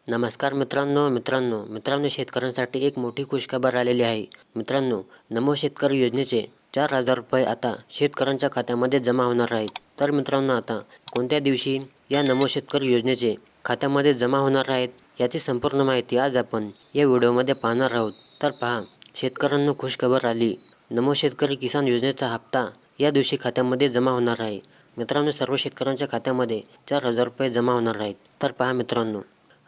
नमस्कार मित्रांनो शेतकऱ्यांसाठी एक मोठी खुशखबर आलेली आहे. मित्रांनो, नमो शेतकरी योजनेचे 4,000 रुपये आता शेतकऱ्यांच्या खात्यामध्ये जमा होणार आहेत. तर मित्रांनो, आता कोणत्या दिवशी या नमो शेतकरी योजनेचे खात्यामध्ये जमा होणार आहेत याची संपूर्ण माहिती आज आपण या व्हिडिओमध्ये पाहणार आहोत. तर पहा, शेतकऱ्यांना खुशखबर आली. नमो शेतकरी किसान योजनेचा हप्ता या दिवशी खात्यामध्ये जमा होणार आहे. मित्रांनो, सर्व शेतकऱ्यांच्या खात्यामध्ये 4,000 रुपये जमा होणार आहेत. तर पहा मित्रांनो,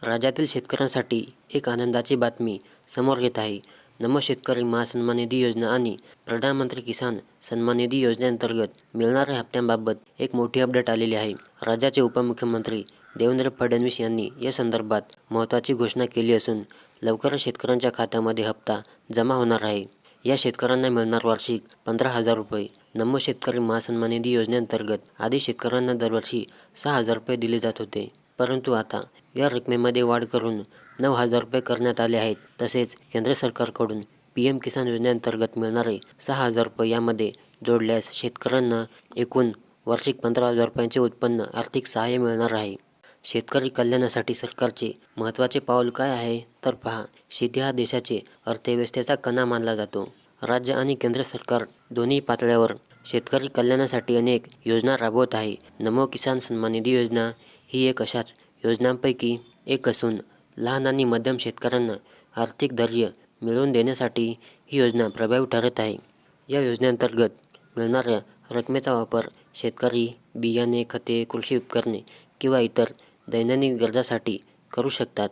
राज्यातील शेतकऱ्यांसाठी एक आनंदाची बातमी समोर येत आहे. नमो शेतकरी महासन्मान निधी योजना आणि प्रधानमंत्री किसान सन्मान निधी योजनेअंतर्गत मिळणाऱ्या हप्त्यांबाबत एक मोठी अपडेट आलेली आहे. राज्याचे उपमुख्यमंत्री देवेंद्र फडणवीस यांनी या संदर्भात महत्त्वाची घोषणा केली असून लवकरच शेतकऱ्यांच्या खात्यामध्ये हप्ता जमा होणार आहे. या शेतकऱ्यांना मिळणार वार्षिक 15,000 रुपये. नमो शेतकरी महासन्मान निधी योजनेअंतर्गत आधी शेतकऱ्यांना दरवर्षी 6,000 रुपये दिले जात होते, परंतु आता या रकमेमध्ये वाढ करून 9,000 रुपये करण्यात आले आहेत. तसेच केंद्र सरकारकडून PM किसान योजनेअंतर्गत मिळणारे 6,000 रुपये यामध्ये जोडल्यास शेतकऱ्यांना एकूण वार्षिक 15,000 रुपयांचे उत्पन्न आर्थिक सहाय्य मिळणार आहे. शेतकरी कल्याणासाठी सरकारचे महत्त्वाचे पाऊल काय आहे? तर पहा, शेती हा देशाचे अर्थव्यवस्थेचा कणा मानला जातो. राज्य आणि केंद्र सरकार दोन्ही पातळ्यावर शेतकरी कल्याणासाठी अनेक योजना राबवत आहे. नमो किसान सन्मान निधी योजना ही एक अशाच योजनांपैकी एक असून लहान आणि मध्यम शेतकऱ्यांना आर्थिक धैर्य मिळवून देण्यासाठी ही योजना प्रभावी ठरत आहे. या योजनेअंतर्गत मिळणाऱ्या रकमेचा वापर शेतकरी बियाणे, खते, कृषी उपकरणे किंवा इतर दैनंदिन गरजांसाठी करू शकतात.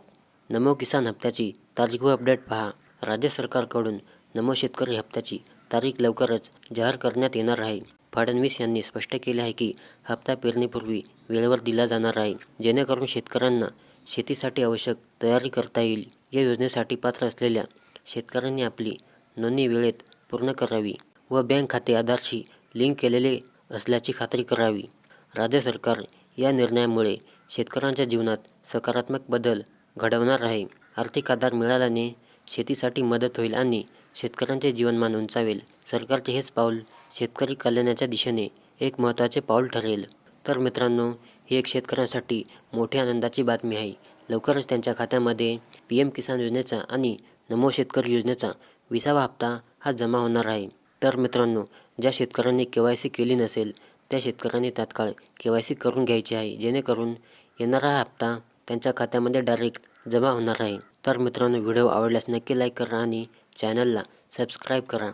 नमो किसान हप्त्याची तारीख व अपडेट पहा. राज्य सरकारकडून नमो शेतकरी हप्त्याची तारीख लवकरच जाहीर करण्यात येणार आहे. फडणवीस यांनी स्पष्ट केले आहे की हप्ता पेरणीपूर्वी वेळेवर दिला जाणार आहे, जेणेकरून शेतकऱ्यांना शेतीसाठी आवश्यक तयारी करता येईल. या योजनेसाठी पात्र असलेल्या शेतकऱ्यांनी आपली नोंदणी वेळेत पूर्ण करावी व बँक खाते आधारशी लिंक केलेले असल्याची खात्री करावी. राज्य सरकार या निर्णयामुळे शेतकऱ्यांच्या जीवनात सकारात्मक बदल घडवणार आहे. आर्थिक आधार मिळाल्याने शेतीसाठी मदत होईल आणि शेतकऱ्यांचे जीवनमान उंचावेल. सरकारचे हेच पाऊल शेतकरी कल्याणाच्या दिशेने एक महत्त्वाचे पाऊल ठरेल. तर मित्रांनो, ही एक शेतकऱ्यांसाठी मोठी आनंदाची बातमी आहे. लवकरच त्यांच्या खात्यामध्ये PM किसान योजनेचा आणि नमो शेतकरी योजनेचा 20वा हप्ता हा जमा होणार आहे. तर मित्रांनो, ज्या शेतकऱ्यांनी KYC केली नसेल त्या शेतकऱ्यांनी तात्काळ KYC करून घ्यायची आहे, जेणेकरून येणारा हा हप्ता त्यांच्या खात्यामध्ये डायरेक्ट जमा होणार आहे. तर मित्रांनो, व्हिडिओ आवडल्यास नक्की लाईक करा आणि चॅनलला सबस्क्राईब करा.